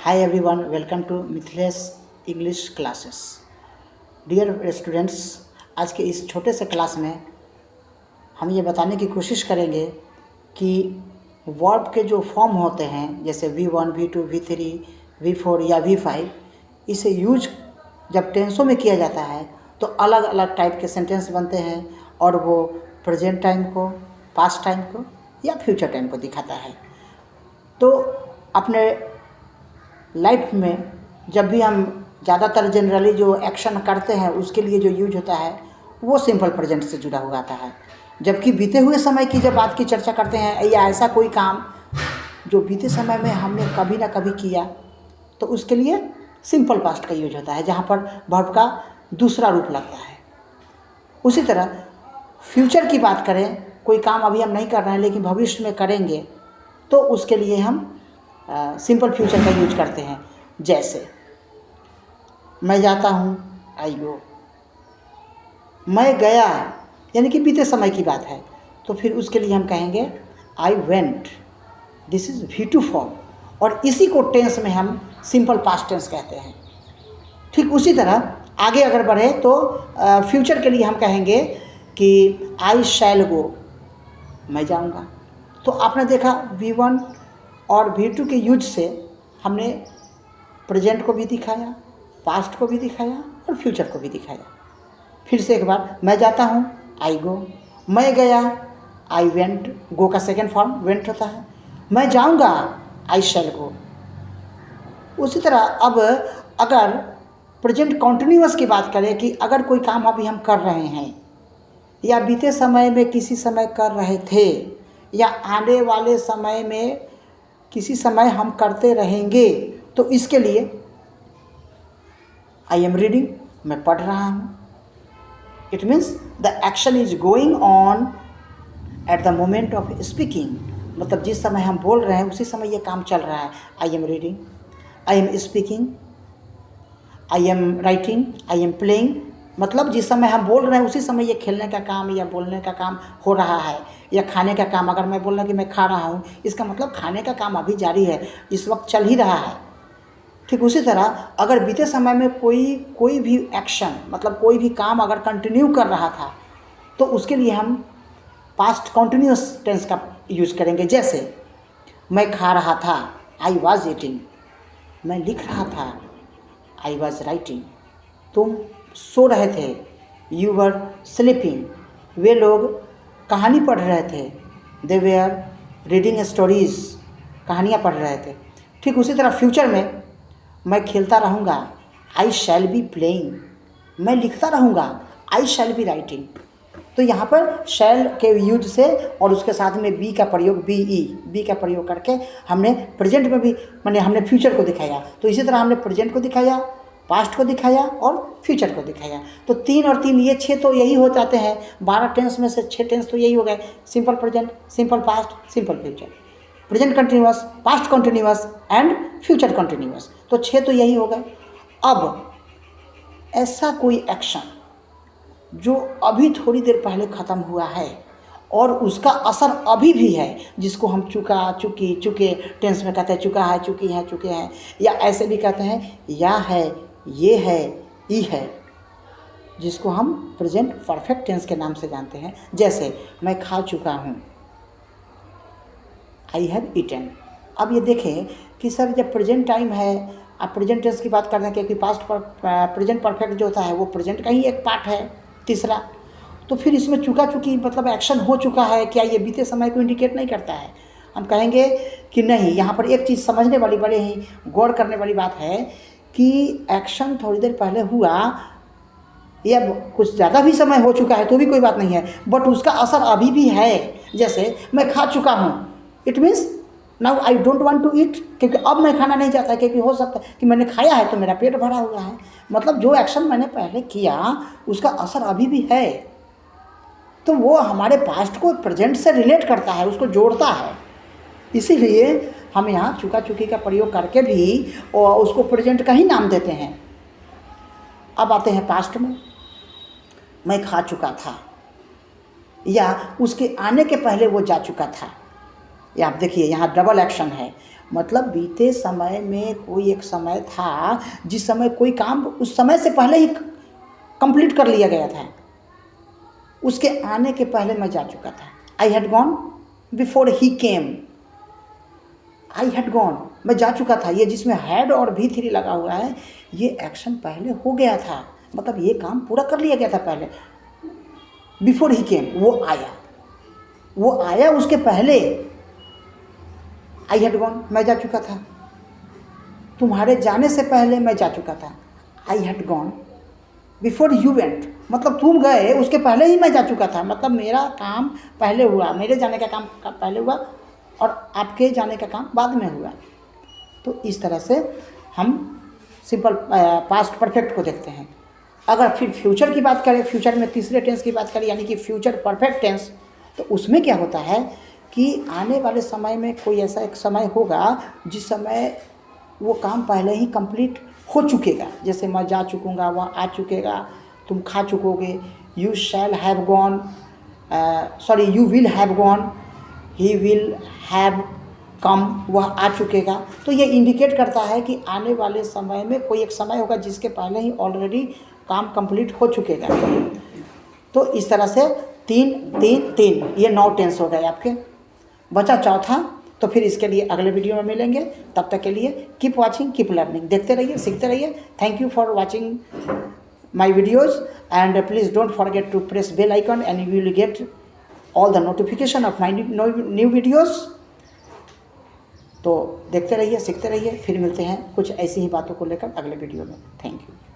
Hi everyone, welcome to Mithilesh English classes. Dear students, आज के इस छोटे से क्लास में हम ये बताने की कोशिश करेंगे कि वर्ब के जो फॉर्म होते हैं जैसे V1, V2, V3, V4 या V5, इसे यूज जब टेंसों में किया जाता है तो अलग अलग टाइप के सेंटेंस बनते हैं और वो प्रेजेंट टाइम को, पास्ट टाइम को या फ्यूचर टाइम को दिखाता है। तो अपने लाइफ में जब भी हम ज़्यादातर जनरली जो एक्शन करते हैं उसके लिए जो यूज होता है वो सिंपल प्रेजेंट से जुड़ा हुआ आता है। जबकि बीते हुए समय की जब बात की चर्चा करते हैं या ऐसा कोई काम जो बीते समय में हमने कभी ना कभी किया तो उसके लिए सिंपल पास्ट का यूज होता है, जहाँ पर वर्ब का दूसरा रूप लगता है। उसी तरह फ्यूचर की बात करें, कोई काम अभी हम नहीं कर रहे हैं लेकिन भविष्य में करेंगे तो उसके लिए हम सिंपल फ्यूचर का यूज करते हैं। जैसे मैं जाता हूँ, आई गो। मैं गया यानी कि बीते समय की बात है तो फिर उसके लिए हम कहेंगे I went. This is V2 form और इसी को टेंस में हम सिंपल पास्ट टेंस कहते हैं। ठीक उसी तरह आगे अगर बढ़े तो फ्यूचर के लिए हम कहेंगे कि आई शैल गो, मैं जाऊँगा। तो आपने देखा V1 और V2 के यूज से हमने प्रेजेंट को भी दिखाया, पास्ट को भी दिखाया और फ्यूचर को भी दिखाया। फिर से एक बार, मैं जाता हूँ, आई गो। मैं गया, आई वेंट। गो का सेकेंड फॉर्म वेंट होता है। मैं जाऊँगा, आई शैल गो। उसी तरह अब अगर प्रेजेंट कॉन्टिन्यूअस की बात करें कि अगर कोई काम अभी हम कर रहे हैं या बीते समय में किसी समय कर रहे थे या आने वाले समय में किसी समय हम करते रहेंगे तो इसके लिए आई एम रीडिंग, मैं पढ़ रहा हूँ। It means the action is going on at the moment of speaking, मतलब जिस समय हम बोल रहे हैं उसी समय ये काम चल रहा है। I am reading, I am speaking, I am writing, I am playing, मतलब जिस समय हम बोल रहे हैं उसी समय ये खेलने का काम या बोलने का काम हो रहा है। या खाने का काम, अगर मैं बोल रहा कि मैं खा रहा हूँ, इसका मतलब खाने का काम अभी जारी है, इस वक्त चल ही रहा है। ठीक उसी तरह अगर बीते समय में कोई भी एक्शन, मतलब कोई भी काम अगर कंटिन्यू कर रहा था तो उसके लिए हम पास्ट कॉन्टिन्यूअस टेंस का यूज करेंगे। जैसे मैं खा रहा था, आई वॉज ईटिंग। मैं लिख रहा था, आई वॉज राइटिंग। तुम सो रहे थे, यू वर स्लीपिंग। वे लोग कहानी पढ़ रहे थे, दे वेयर रीडिंग स्टोरीज, कहानियाँ पढ़ रहे थे। ठीक उसी तरह फ्यूचर में मैं खेलता रहूँगा, आई शैल बी प्लेइंग। मैं लिखता रहूँगा, आई शैल बी राइटिंग। तो यहाँ पर शैल के यूज से और उसके साथ में बी का प्रयोग, बी का प्रयोग करके हमने प्रेजेंट में भी माने हमने फ्यूचर को दिखाया। तो इसी तरह हमने प्रेजेंट को दिखाया, पास्ट को दिखाया और फ्यूचर को दिखाया। तो 3 और 3 ये 6 तो यही हो जाते हैं। 12 टेंस में से 6 टेंस तो यही हो गए, simple present, simple past, simple future, present continuous, past continuous and future continuous. तो 6 तो यही हो गए। अब ऐसा कोई एक्शन जो अभी थोड़ी देर पहले ख़त्म हुआ है और उसका असर अभी भी है, जिसको हम चुका, चुकी, चुके टेंस में कहते हैं, चुका है, चुकी हैं, चुके हैं, या ऐसे भी कहते हैं या है, ये है, ई है, जिसको हम प्रेजेंट परफेक्ट टेंस के नाम से जानते हैं। जैसे मैं खा चुका हूँ, आई हैव ईटन। अब ये देखें कि सर जब प्रेजेंट टाइम है, आप प्रेजेंट टेंस की बात करते हैं क्योंकि पास्ट पर प्रेजेंट परफेक्ट जो होता है वो प्रेजेंट का ही एक पार्ट है, तीसरा। तो फिर इसमें चुका चुकी मतलब एक्शन हो चुका है, क्या ये बीते समय को इंडिकेट नहीं करता है? हम कहेंगे कि नहीं। यहाँ पर एक चीज़ समझने वाली, बड़े ही गौर करने वाली बात है कि एक्शन थोड़ी देर पहले हुआ या कुछ ज़्यादा भी समय हो चुका है तो भी कोई बात नहीं है, बट उसका असर अभी भी है। जैसे मैं खा चुका हूँ, it means now I don't want to eat, क्योंकि अब मैं खाना नहीं चाहता, क्योंकि हो सकता है कि मैंने खाया है तो मेरा पेट भरा हुआ है। मतलब जो एक्शन मैंने पहले किया उसका असर अभी भी है। तो वो हमारे पास्ट को प्रेजेंट से रिलेट करता है, उसको जोड़ता है। इसीलिए हम यहाँ चुका चुकी का प्रयोग करके भी और उसको प्रेजेंट का ही नाम देते हैं। अब आते हैं पास्ट में। मैं खा चुका था या उसके आने के पहले वो जा चुका था। या आप देखिए यहाँ डबल एक्शन है। मतलब बीते समय में कोई एक समय था जिस समय कोई काम उस समय से पहले ही कंप्लीट कर लिया गया था, उसके आने के पहले मैं जा चुका था। I had gone before he came. I had gone, मैं जा चुका था। ये जिसमें हैड और V3 लगा हुआ है, ये एक्शन पहले हो गया था, मतलब ये काम पूरा कर लिया गया था पहले। बिफोर ही केम, वो आया उसके पहले। आई हैड गॉन, मैं जा चुका था। तुम्हारे जाने से पहले मैं जा चुका था। I had gone before you went, मतलब तुम गए उसके पहले ही मैं जा चुका था, मतलब मेरा काम पहले हुआ, मेरे जाने का काम पहले हुआ और आपके जाने का काम बाद में हुआ। तो इस तरह से हम सिंपल पास्ट परफेक्ट को देखते हैं। अगर फिर फ्यूचर की बात करें, फ्यूचर में तीसरे टेंस की बात करें, यानी कि फ्यूचर परफेक्ट टेंस, तो उसमें क्या होता है कि आने वाले समय में कोई ऐसा एक समय होगा जिस समय वो काम पहले ही कंप्लीट हो चुकेगा। जैसे मैं जा चुकूँगा, वह आ चुकेगा, तुम खा चुकोगे। You shall have gone, you will have gone, he will have come, वह आ चुकेगा। तो ये इंडिकेट करता है कि आने वाले समय में कोई एक समय होगा जिसके पहले ही ऑलरेडी काम कंप्लीट हो चुकेगा। तो इस तरह से 3 ये 9 टेंस हो गए आपके। बचा चौथा, तो फिर इसके लिए अगले वीडियो में मिलेंगे। तब तक के लिए कीप वॉचिंग, कीप लर्निंग, देखते रहिए, सीखते रहिए। Thank you for watching my videos and please don't forget to press bell icon and you will get all the notification of my new videos. तो देखते रहिए, सीखते रहिए। फिर मिलते हैं कुछ ऐसी ही बातों को लेकर अगले वीडियो में। Thank you.